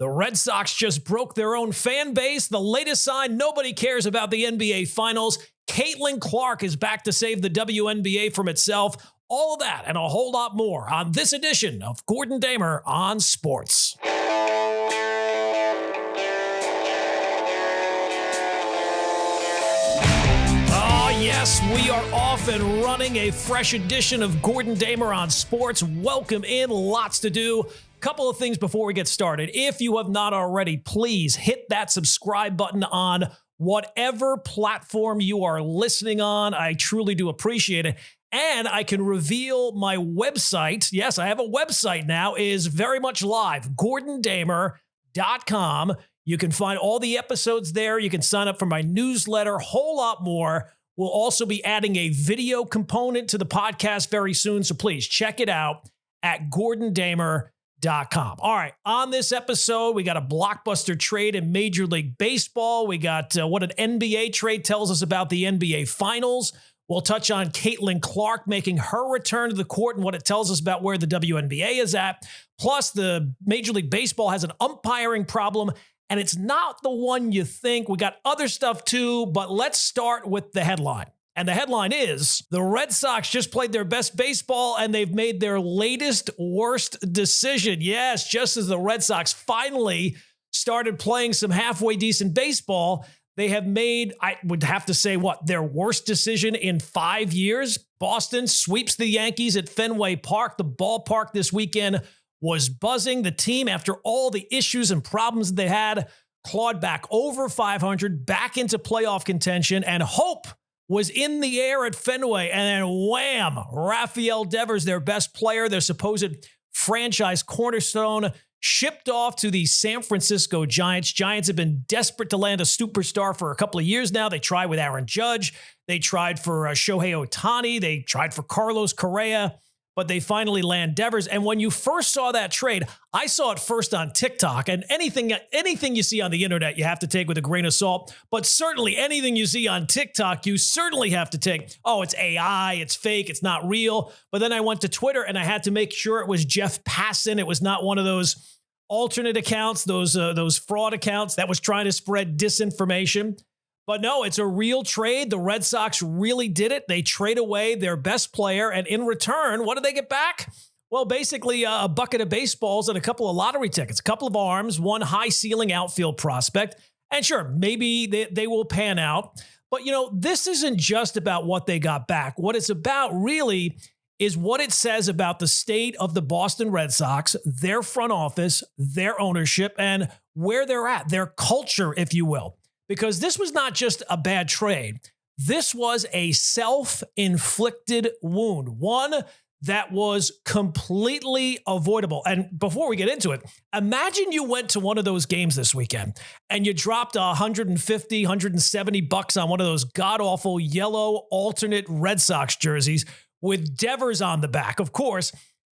The Red Sox just broke their own fan base. The latest sign, nobody cares about the NBA Finals. Caitlin Clark is back to save the WNBA from itself. All of that and a whole lot more on this edition of Gordon Damer on Sports. Yes, we are off and running a fresh edition of Gordon Damer on Sports. Welcome in, lots to do. Couple of things before we get started. If you have not already, please hit that subscribe button on whatever platform you are listening on. I truly do appreciate it. And I can reveal my website. Yes, I have a website now, is very much live, GordonDamer.com. You can find all the episodes there. You can sign up for my newsletter, whole lot more. We'll also be adding a video component to the podcast very soon, so please check it out at GordonDamer.com. All right, on this episode, we got a blockbuster trade in Major League Baseball. We got what an NBA trade tells us about the NBA Finals. We'll touch on Caitlin Clark making her return to the court and what it tells us about where the WNBA is at. Plus, the Major League Baseball has an umpiring problem, and it's not the one you think. We got other stuff too, but let's start with the headline. And the headline is, the Red Sox just played their best baseball and they've made their latest worst decision. Yes, just as the Red Sox finally started playing some halfway decent baseball, they have made, I would have to say, their worst decision in 5 years. Boston sweeps the Yankees at Fenway Park. The ballpark this weekend was buzzing. The team, after all the issues and problems they had, clawed back over 500, back into playoff contention, and hope was in the air at Fenway. And then wham, Rafael Devers, their best player, their supposed franchise cornerstone, shipped off to the San Francisco Giants. Giants have been desperate to land a superstar for a couple of years now. They tried with Aaron Judge. They tried for Shohei Ohtani. They tried for Carlos Correa. But they finally land Devers. And when you first saw that trade, I saw it first on TikTok. And anything you see on the internet, you have to take with a grain of salt. But certainly anything you see on TikTok, you certainly have to take, oh, it's AI, it's fake, it's not real. But then I went to Twitter and I had to make sure it was Jeff Passan. It was not one of those alternate accounts, those fraud accounts that was trying to spread disinformation. But no, it's a real trade. The Red Sox really did it. They trade away their best player, and in return, what do they get back? Well, basically a bucket of baseballs and a couple of lottery tickets, a couple of arms, one high-ceiling outfield prospect. And sure, maybe they will pan out. But, this isn't just about what they got back. What it's about really is what it says about the state of the Boston Red Sox, their front office, their ownership, and where they're at, their culture, if you will. Because this was not just a bad trade. This was a self-inflicted wound, one that was completely avoidable. And before we get into it, imagine you went to one of those games this weekend and you dropped $150, $170 on one of those god-awful yellow alternate Red Sox jerseys with Devers on the back, of course.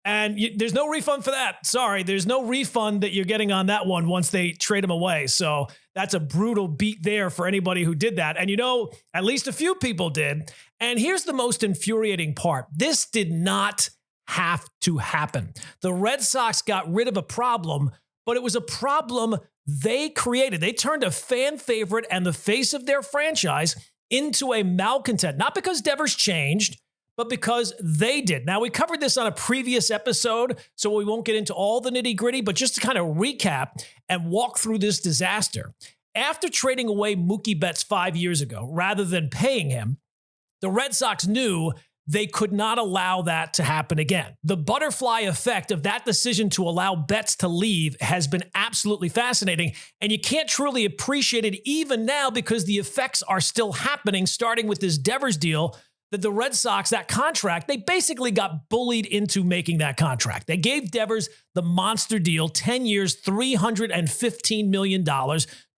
And there's no refund for that. Sorry, there's no refund that you're getting on that one once they trade him away. So that's a brutal beat there for anybody who did that. And at least a few people did. And here's the most infuriating part. This did not have to happen. The Red Sox got rid of a problem, but it was a problem they created. They turned a fan favorite and the face of their franchise into a malcontent, not because Devers changed, but because they did. Now, we covered this on a previous episode, so we won't get into all the nitty-gritty, but just to kind of recap and walk through this disaster. After trading away Mookie Betts 5 years ago, rather than paying him, the Red Sox knew they could not allow that to happen again. The butterfly effect of that decision to allow Betts to leave has been absolutely fascinating, and you can't truly appreciate it even now because the effects are still happening, starting with this Devers deal. That the Red Sox, that contract, they basically got bullied into making that contract. They gave Devers the monster deal, 10 years, $315 million,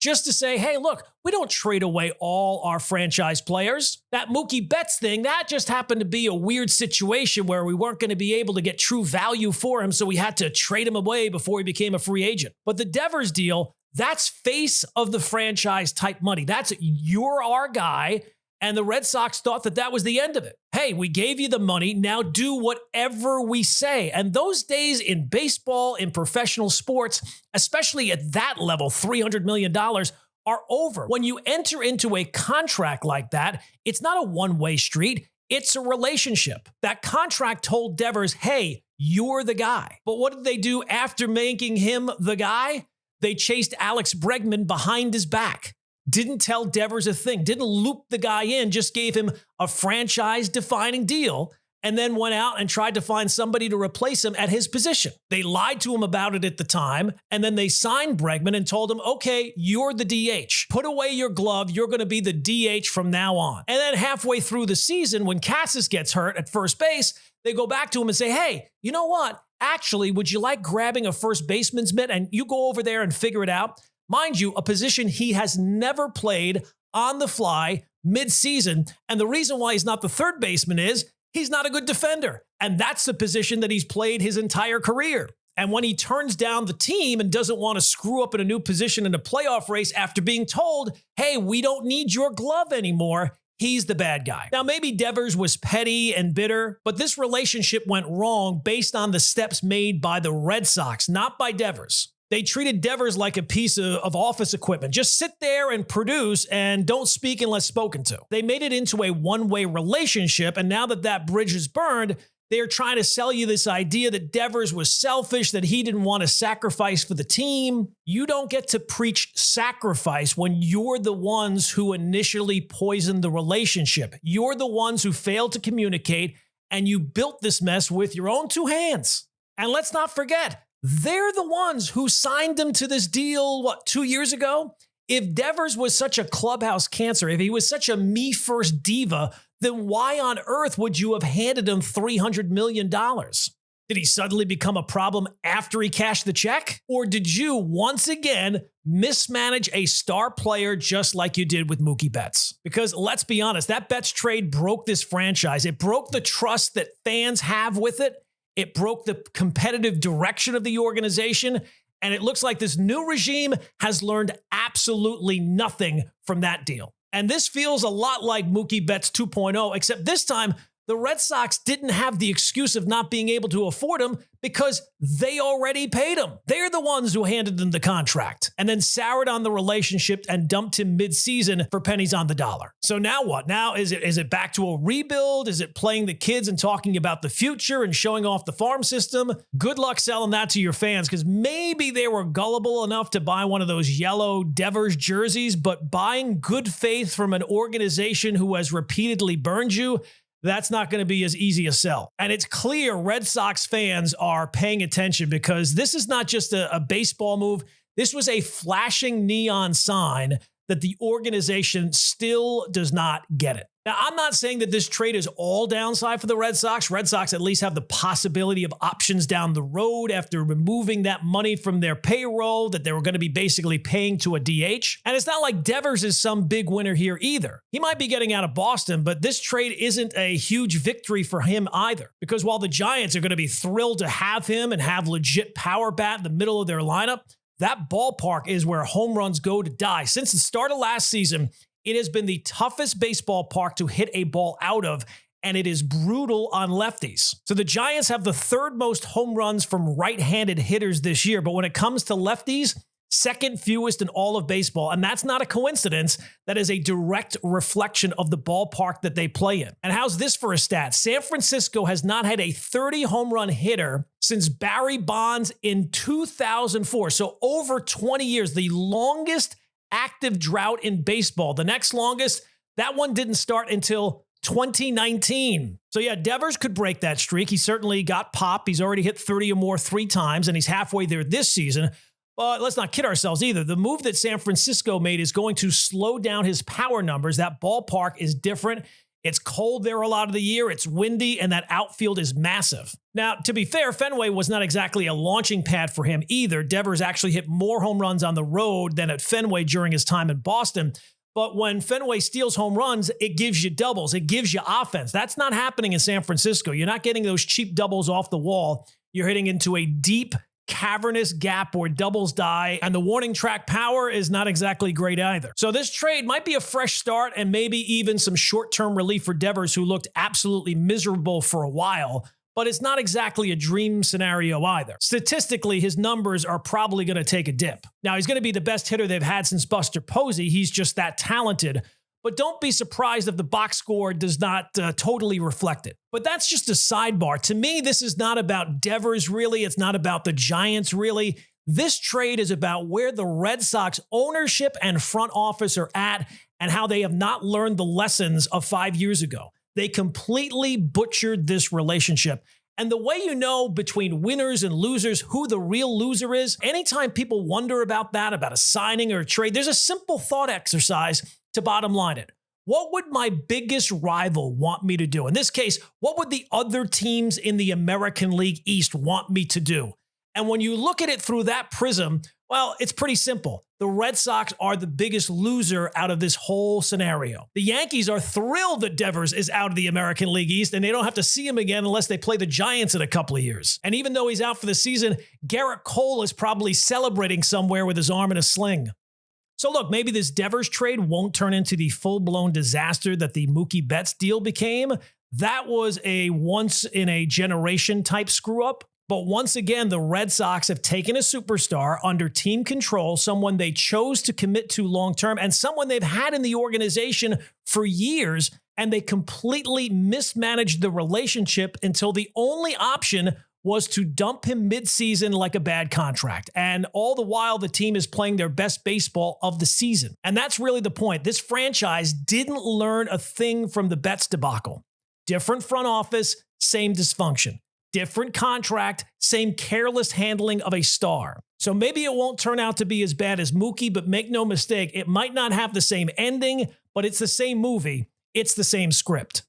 just to say, hey, look, we don't trade away all our franchise players. That Mookie Betts thing, that just happened to be a weird situation where we weren't going to be able to get true value for him, so we had to trade him away before he became a free agent. But the Devers deal, that's face of the franchise type money. That's you're our guy, And the Red Sox thought that that was the end of it. Hey, we gave you the money. Now do whatever we say. And those days in baseball, in professional sports, especially at that level, $300 million, are over. When you enter into a contract like that, it's not a one-way street. It's a relationship. That contract told Devers, hey, you're the guy. But what did they do after making him the guy? They chased Alex Bregman behind his back. Didn't tell Devers a thing. Didn't loop the guy in. Just gave him a franchise-defining deal and then went out and tried to find somebody to replace him at his position. They lied to him about it at the time, and then they signed Bregman and told him, okay, you're the DH. Put away your glove. You're going to be the DH from now on. And then halfway through the season, when Cassis gets hurt at first base, they go back to him and say, hey, you know what? Actually, would you like grabbing a first baseman's mitt and you go over there and figure it out? Mind you, a position he has never played on the fly mid-season. And the reason why he's not the third baseman is he's not a good defender. And that's the position that he's played his entire career. And when he turns down the team and doesn't want to screw up in a new position in a playoff race after being told, hey, we don't need your glove anymore, he's the bad guy. Now, maybe Devers was petty and bitter, but this relationship went wrong based on the steps made by the Red Sox, not by Devers. They treated Devers like a piece of office equipment. Just sit there and produce and don't speak unless spoken to. They made it into a one-way relationship, and now that that bridge is burned, they are trying to sell you this idea that Devers was selfish, that he didn't want to sacrifice for the team. You don't get to preach sacrifice when you're the ones who initially poisoned the relationship. You're the ones who failed to communicate, and you built this mess with your own two hands. And let's not forget, they're the ones who signed him to this deal, 2 years ago? If Devers was such a clubhouse cancer, if he was such a me-first diva, then why on earth would you have handed him $300 million? Did he suddenly become a problem after he cashed the check? Or did you, once again, mismanage a star player just like you did with Mookie Betts? Because let's be honest, that Betts trade broke this franchise. It broke the trust that fans have with it. It broke the competitive direction of the organization, and it looks like this new regime has learned absolutely nothing from that deal. And this feels a lot like Mookie Betts 2.0, except this time, the Red Sox didn't have the excuse of not being able to afford him because they already paid him. They're the ones who handed him the contract and then soured on the relationship and dumped him mid-season for pennies on the dollar. So now what? Now is it back to a rebuild? Is it playing the kids and talking about the future and showing off the farm system? Good luck selling that to your fans, because maybe they were gullible enough to buy one of those yellow Devers jerseys, but buying good faith from an organization who has repeatedly burned you, that's not going to be as easy a sell. And it's clear Red Sox fans are paying attention, because this is not just a baseball move. This was a flashing neon sign that the organization still does not get it. Now, I'm not saying that this trade is all downside for the Red Sox. Red Sox at least have the possibility of options down the road after removing that money from their payroll that they were going to be basically paying to a DH. And it's not like Devers is some big winner here either. He might be getting out of Boston, but this trade isn't a huge victory for him either. Because while the Giants are going to be thrilled to have him and have legit power bat in the middle of their lineup, that ballpark is where home runs go to die. Since the start of last season, it has been the toughest baseball park to hit a ball out of, and it is brutal on lefties. So the Giants have the third most home runs from right-handed hitters this year, but when it comes to lefties, second fewest in all of baseball. And that's not a coincidence. That is a direct reflection of the ballpark that they play in. And how's this for a stat? San Francisco has not had a 30 home run hitter since Barry Bonds in 2004. So over 20 years, the longest active drought in baseball. The next longest, that one didn't start until 2019. So yeah, Devers could break that streak. He certainly got pop. He's already hit 30 or more 3 times, and he's halfway there this season. But let's not kid ourselves either. The move that San Francisco made is going to slow down his power numbers. That ballpark is different. It's cold there a lot of the year. It's windy, and that outfield is massive. Now, to be fair, Fenway was not exactly a launching pad for him either. Devers actually hit more home runs on the road than at Fenway during his time in Boston. But when Fenway steals home runs, it gives you doubles. It gives you offense. That's not happening in San Francisco. You're not getting those cheap doubles off the wall. You're hitting into a deep, cavernous gap where doubles die, and the warning track power is not exactly great either. So this trade might be a fresh start and maybe even some short-term relief for Devers, who looked absolutely miserable for a while, but it's not exactly a dream scenario either. Statistically, his numbers are probably going to take a dip. Now, he's going to be the best hitter they've had since Buster Posey. He's just that talented. But don't be surprised if the box score does not totally reflect it. But that's just a sidebar. To me, this is not about Devers, really. It's not about the Giants, really. This trade is about where the Red Sox ownership and front office are at and how they have not learned the lessons of 5 years ago. They completely butchered this relationship. And the way you know between winners and losers who the real loser is, anytime people wonder about that, about a signing or a trade, there's a simple thought exercise to bottom line it. What would my biggest rival want me to do? In this case, what would the other teams in the American League East want me to do? And when you look at it through that prism, well, it's pretty simple. The Red Sox are the biggest loser out of this whole scenario. The Yankees are thrilled that Devers is out of the American League East, and they don't have to see him again unless they play the Giants in a couple of years. And even though he's out for the season, Garrett Cole is probably celebrating somewhere with his arm in a sling. So look, maybe this Devers trade won't turn into the full-blown disaster that the Mookie Betts deal became. That was a once-in-a-generation type screw-up. But once again, the Red Sox have taken a superstar under team control, someone they chose to commit to long-term, and someone they've had in the organization for years, and they completely mismanaged the relationship until the only option was to dump him mid-season like a bad contract. And all the while, the team is playing their best baseball of the season. And that's really the point. This franchise didn't learn a thing from the Betts debacle. Different front office, same dysfunction. Different contract, same careless handling of a star. So maybe it won't turn out to be as bad as Mookie, but make no mistake, it might not have the same ending, but it's the same movie. It's the same script.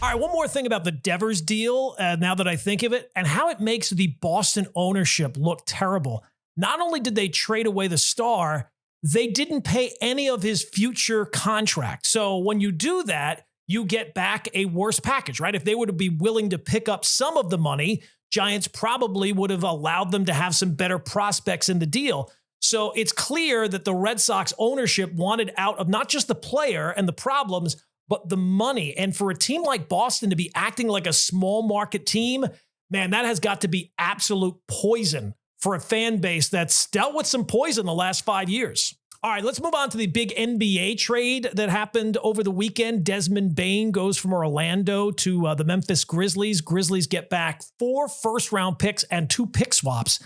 All right, one more thing about the Devers deal, now that I think of it, and how it makes the Boston ownership look terrible. Not only did they trade away the star, they didn't pay any of his future contract. So when you do that, you get back a worse package, right? If they were to be willing to pick up some of the money, Giants probably would have allowed them to have some better prospects in the deal. So it's clear that the Red Sox ownership wanted out of not just the player and the problems, but the money. And for a team like Boston to be acting like a small market team, man, that has got to be absolute poison for a fan base that's dealt with some poison the last 5 years. All right, let's move on to the big NBA trade that happened over the weekend. Desmond Bane goes from Orlando to the Memphis Grizzlies. Grizzlies get back 4 first-round picks and 2 pick swaps.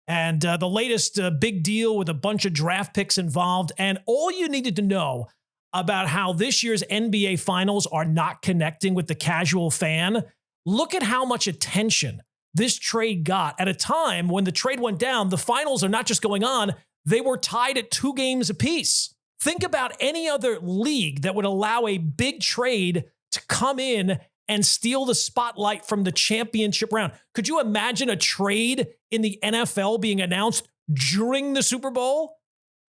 And the latest big deal with a bunch of draft picks involved. And all you needed to know about how this year's NBA Finals are not connecting with the casual fan, look at how much attention this trade got at a time when the trade went down. The Finals are not just going on, they were tied at 2 games apiece. Think about any other league that would allow a big trade to come in and steal the spotlight from the championship round. Could you imagine a trade in the NFL being announced during the Super Bowl?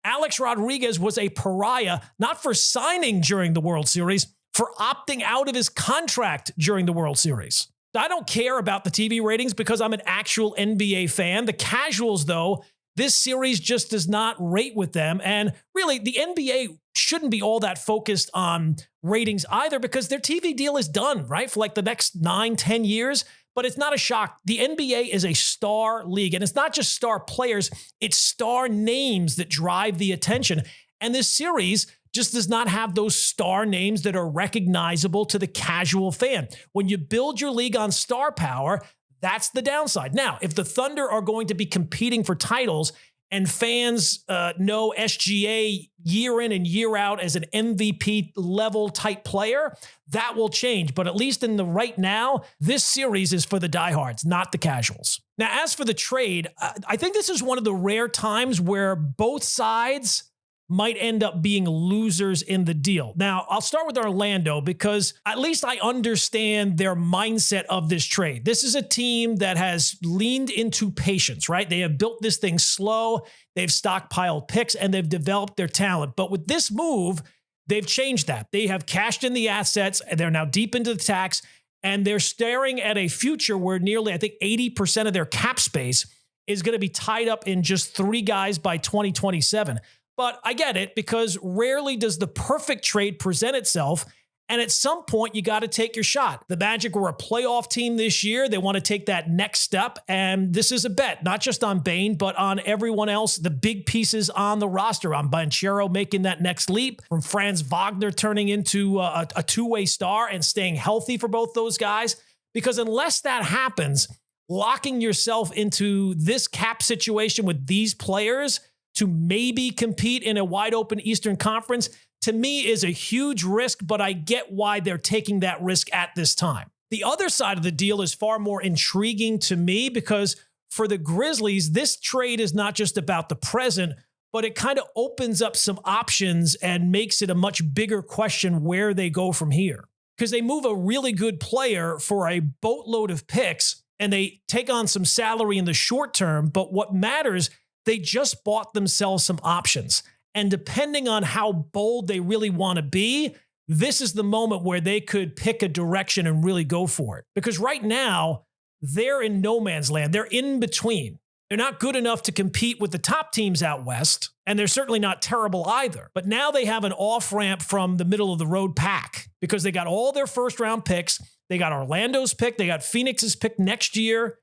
Alex Rodriguez was a pariah, not for signing during the World Series, for opting out of his contract during the World Series. I don't care about the TV ratings because I'm an actual NBA fan. The casuals, though, this series just does not rate with them. And really, the NBA shouldn't be all that focused on ratings either because their TV deal is done, right? For like the next 9-10 years. But it's not a shock. The NBA is a star league. And it's not just star players. It's star names that drive the attention. And this series just does not have those star names that are recognizable to the casual fan. When you build your league on star power, that's the downside. Now, if the Thunder are going to be competing for titles and fans know SGA year in and year out as an MVP level type player, that will change. But at least in the right now, this series is for the diehards, not the casuals. Now, as for the trade, I think this is one of the rare times where both sides might end up being losers in the deal. Now, I'll start with Orlando because at least I understand their mindset of this trade. This is a team that has leaned into patience, right? They have built this thing slow. They've stockpiled picks and they've developed their talent. But with this move, they've changed that. They have cashed in the assets and they're now deep into the tax and they're staring at a future where nearly, I think, 80% of their cap space is going to be tied up in just 3 guys by 2027. But I get it, because rarely does the perfect trade present itself. And at some point, you got to take your shot. The Magic were a playoff team this year. They want to take that next step. And this is a bet, not just on Bane, but on everyone else, the big pieces on the roster, on Banchero making that next leap, from Franz Wagner turning into a two-way star and staying healthy for both those guys. Because unless that happens, locking yourself into this cap situation with these players to maybe compete in a wide open Eastern Conference, to me, is a huge risk, but I get why they're taking that risk at this time. The other side of the deal is far more intriguing to me, because for the Grizzlies, this trade is not just about the present, but it kind of opens up some options and makes it a much bigger question where they go from here. Because they move a really good player for a boatload of picks, and they take on some salary in the short term, but what matters, they just bought themselves some options. And depending on how bold they really want to be, this is the moment where they could pick a direction and really go for it. Because right now, they're in no man's land. They're in between. They're not good enough to compete with the top teams out west, and they're certainly not terrible either. But now they have an off-ramp from the middle of the road pack, because they got all their first-round picks. They got Orlando's pick. They got Phoenix's pick next year.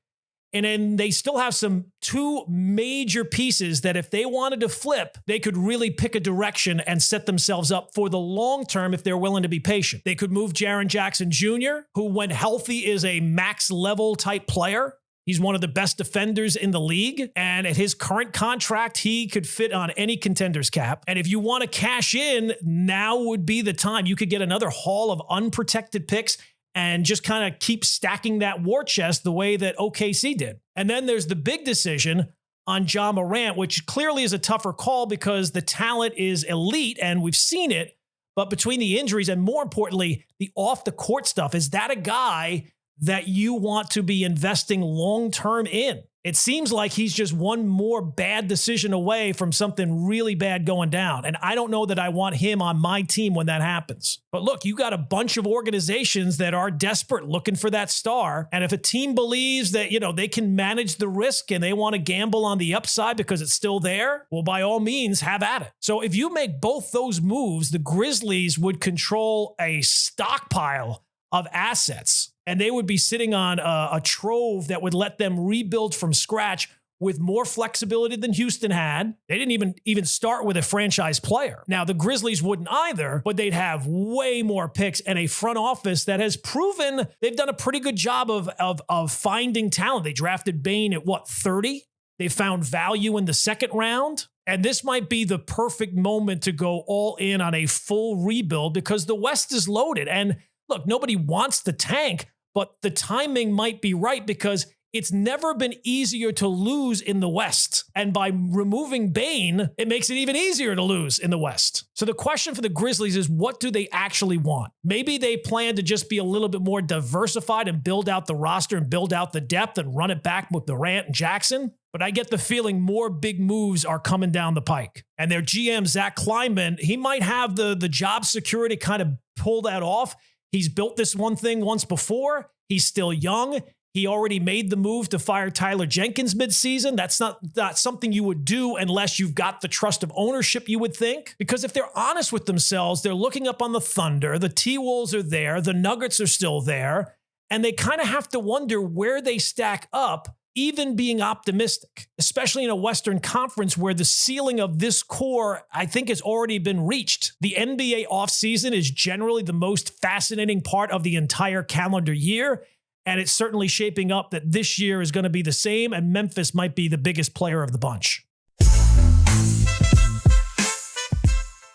And then they still have some 2 major pieces that if they wanted to flip, they could really pick a direction and set themselves up for the long term if they're willing to be patient. They could move Jaren Jackson Jr., who when healthy is a max level type player. He's one of the best defenders in the league. And at his current contract, he could fit on any contender's cap. And if you want to cash in, now would be the time. You could get another haul of unprotected picks and just kind of keep stacking that war chest the way that OKC did. And then there's the big decision on Ja Morant, which clearly is a tougher call because the talent is elite and we've seen it. But between the injuries and more importantly, the off the court stuff, is that a guy that you want to be investing long-term in? It seems like he's just one more bad decision away from something really bad going down. And I don't know that I want him on my team when that happens. But look, you got a bunch of organizations that are desperate looking for that star. And if a team believes that, they can manage the risk and they want to gamble on the upside because it's still there, well, by all means, have at it. So if you make both those moves, the Grizzlies would control a stockpile of assets. And they would be sitting on a trove that would let them rebuild from scratch with more flexibility than Houston had. They didn't even start with a franchise player. Now, the Grizzlies wouldn't either, but they'd have way more picks and a front office that has proven they've done a pretty good job of finding talent. They drafted Bane at 30? They found value in the second round. And this might be the perfect moment to go all in on a full rebuild because the West is loaded. And look, nobody wants to tank, but the timing might be right because it's never been easier to lose in the West. And by removing Bane, it makes it even easier to lose in the West. So the question for the Grizzlies is, what do they actually want? Maybe they plan to just be a little bit more diversified and build out the roster and build out the depth and run it back with Durant and Jackson. But I get the feeling more big moves are coming down the pike. And their GM, Zach Kleiman, he might have the job security kind of pull that off. He's built this one thing once before. He's still young. He already made the move to fire Tyler Jenkins midseason. That's not something you would do unless you've got the trust of ownership, you would think. Because if they're honest with themselves, they're looking up on the Thunder. The T-Wolves are there. The Nuggets are still there. And they kind of have to wonder where they stack up, even being optimistic, especially in a Western Conference where the ceiling of this core, I think, has already been reached. The NBA offseason is generally the most fascinating part of the entire calendar year, and it's certainly shaping up that this year is going to be the same, and Memphis might be the biggest player of the bunch.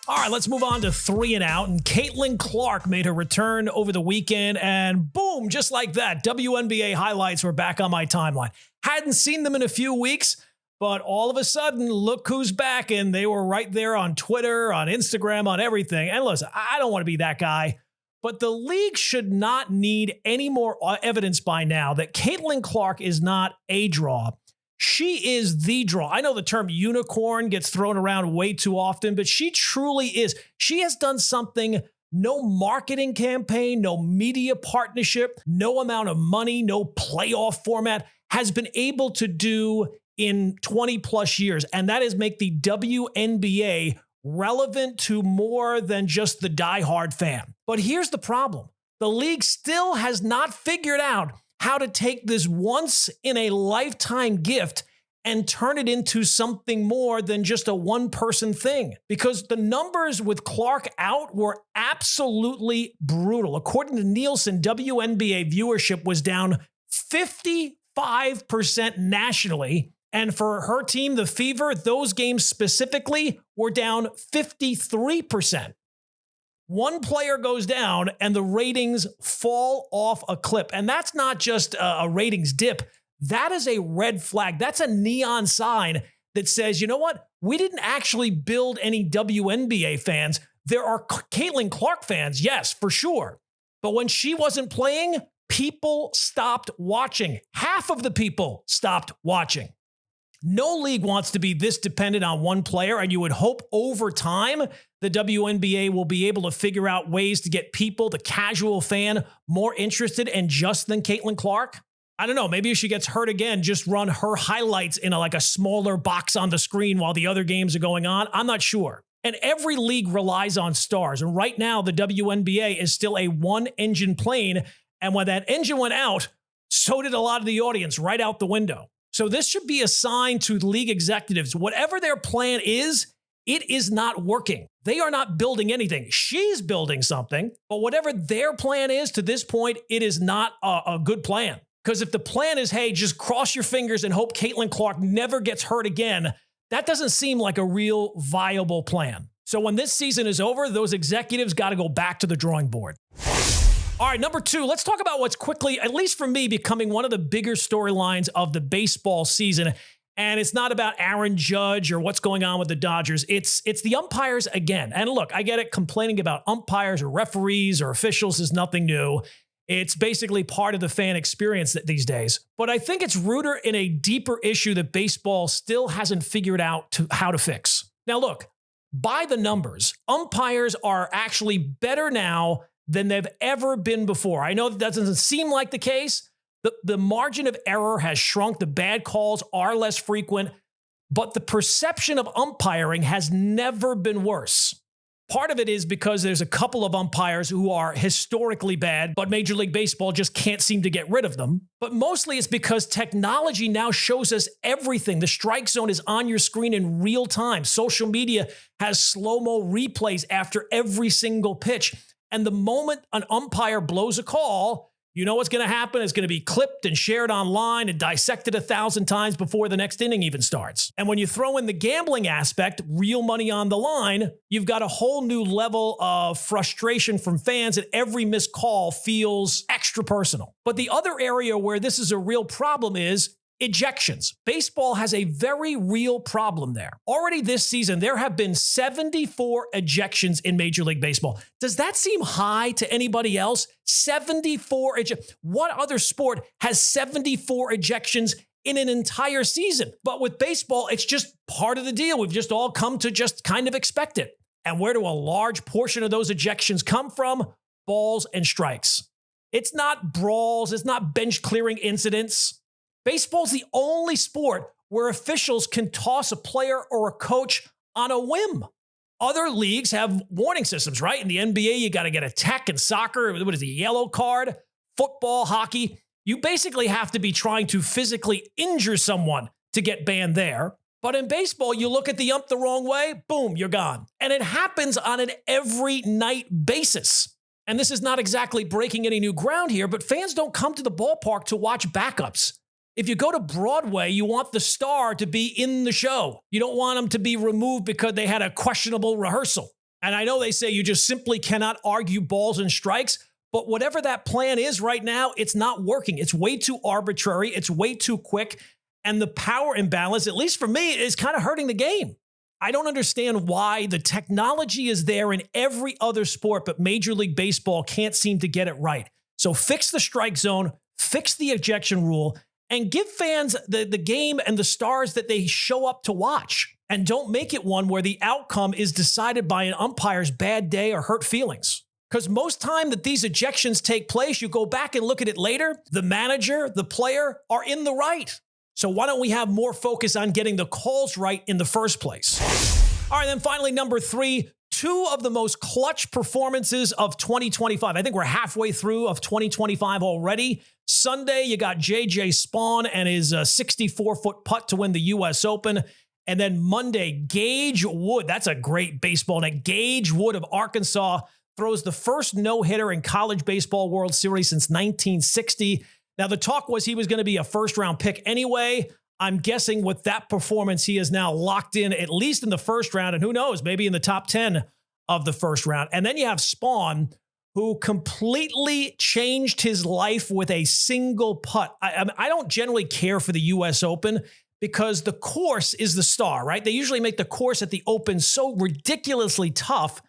All right, let's move on to 3 and Out. And Caitlin Clark made her return over the weekend, and boom, just like that, WNBA highlights were back on my timeline. Hadn't seen them in a few weeks, but all of a sudden, look who's back, and they were right there on Twitter, on Instagram, on everything. And listen, I don't want to be that guy, but the league should not need any more evidence by now that Caitlin Clark is not a draw. She is the draw. I know the term unicorn gets thrown around way too often, but she truly is. She has done something no marketing campaign, no media partnership, no amount of money, no playoff format has been able to do in 20 plus years, and that is make the WNBA relevant to more than just the diehard fan. But here's the problem. The league still has not figured out how to take this once in a lifetime gift and turn it into something more than just a one-person thing. Because the numbers with Clark out were absolutely brutal. According to Nielsen, WNBA viewership was down 55% nationally. And for her team, the Fever, those games specifically were down 53%. One player goes down and the ratings fall off a cliff. And that's not just a ratings dip. That is a red flag. That's a neon sign that says, you know what? We didn't actually build any WNBA fans. There are Caitlin Clark fans, yes, for sure. But when she wasn't playing, people stopped watching. Half of the people stopped watching. No league wants to be this dependent on one player, and you would hope over time the WNBA will be able to figure out ways to get people, the casual fan, more interested in just than Caitlin Clark. I don't know, maybe if she gets hurt again, just run her highlights in a smaller box on the screen while the other games are going on. I'm not sure. And every league relies on stars. And right now, the WNBA is still a one-engine plane. And when that engine went out, so did a lot of the audience right out the window. So this should be a sign to league executives. Whatever their plan is, it is not working. They are not building anything. She's building something, but whatever their plan is to this point, it is not a good plan. Because if the plan is, hey, just cross your fingers and hope Caitlin Clark never gets hurt again, that doesn't seem like a real viable plan. So when this season is over, those executives got to go back to the drawing board. All right, number 2, let's talk about what's quickly, at least for me, becoming one of the bigger storylines of the baseball season. And it's not about Aaron Judge or what's going on with the Dodgers. It's the umpires again. And look, I get it. Complaining about umpires or referees or officials is nothing new. It's basically part of the fan experience these days. But I think it's rooted in a deeper issue that baseball still hasn't figured out how to fix. Now, look, by the numbers, umpires are actually better now than they've ever been before. I know that doesn't seem like the case. The margin of error has shrunk. The bad calls are less frequent, but the perception of umpiring has never been worse. Part of it is because there's a couple of umpires who are historically bad, but Major League Baseball just can't seem to get rid of them. But mostly it's because technology now shows us everything. The strike zone is on your screen in real time. Social media has slow-mo replays after every single pitch. And the moment an umpire blows a call, you know what's going to happen? It's going to be clipped and shared online and dissected 1,000 times before the next inning even starts. And when you throw in the gambling aspect, real money on the line, you've got a whole new level of frustration from fans, and every missed call feels extra personal. But the other area where this is a real problem is ejections. Baseball has a very real problem there. Already this season, there have been 74 ejections in Major League Baseball. Does that seem high to anybody else? 74 ejections. What other sport has 74 ejections in an entire season? But with baseball, it's just part of the deal. We've just all come to just kind of expect it. And where do a large portion of those ejections come from? Balls and strikes. It's not brawls. It's not bench clearing incidents. Baseball's the only sport where officials can toss a player or a coach on a whim. Other leagues have warning systems, right? In the NBA, you got to get a tech. In soccer, what is it, yellow card? Football, hockey, you basically have to be trying to physically injure someone to get banned there. But in baseball, you look at the ump the wrong way, boom, you're gone. And it happens on an every night basis. And this is not exactly breaking any new ground here, but fans don't come to the ballpark to watch backups. If you go to Broadway, you want the star to be in the show. You don't want them to be removed because they had a questionable rehearsal. And I know they say you just simply cannot argue balls and strikes, but whatever that plan is right now, it's not working. It's way too arbitrary. It's way too quick. And the power imbalance, at least for me, is kind of hurting the game. I don't understand why the technology is there in every other sport, but Major League Baseball can't seem to get it right. So fix the strike zone, fix the ejection rule, and give fans the game and the stars that they show up to watch. And don't make it one where the outcome is decided by an umpire's bad day or hurt feelings. Because most time that these ejections take place, you go back and look at it later, the manager, the player are in the right. So why don't we have more focus on getting the calls right in the first place? All right, then finally, number 3, 2 of the most clutch performances of 2025. I think we're halfway through of 2025 already. Sunday, you got J.J. Spawn and his 64-foot putt to win the U.S. Open. And then Monday, Gage Wood. That's a great baseball name. Gage Wood of Arkansas throws the first no-hitter in college baseball World Series since 1960. Now, the talk was he was going to be a first-round pick anyway. I'm guessing with that performance, he is now locked in at least in the first round, and who knows, maybe in the top 10 of the first round. And then you have Spawn, who completely changed his life with a single putt. I don't generally care for the U.S. Open because the course is the star, right? They usually make the course at the Open so ridiculously tough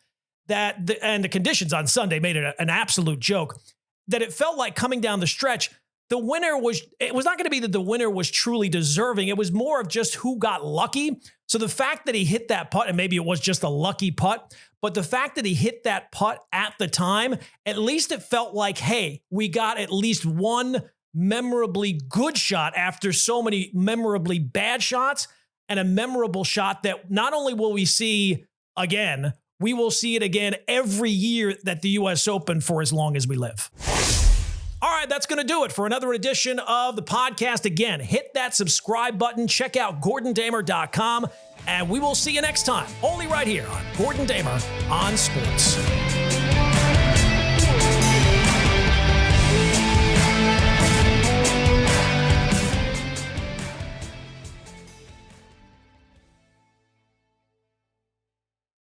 that, and the conditions on Sunday made it an absolute joke, that it felt like coming down the stretch, it was not going to be that the winner was truly deserving. It was more of just who got lucky. So the fact that he hit that putt, and maybe it was just a lucky putt, but the fact that he hit that putt at the time, at least it felt like, hey, we got at least one memorably good shot after so many memorably bad shots, and a memorable shot that not only will we see again, we will see it again every year that the U.S. Open for as long as we live. All right, that's going to do it for another edition of the podcast. Again, hit that subscribe button, check out GordonDamer.com, and we will see you next time, only right here on Gordon Damer on Sports.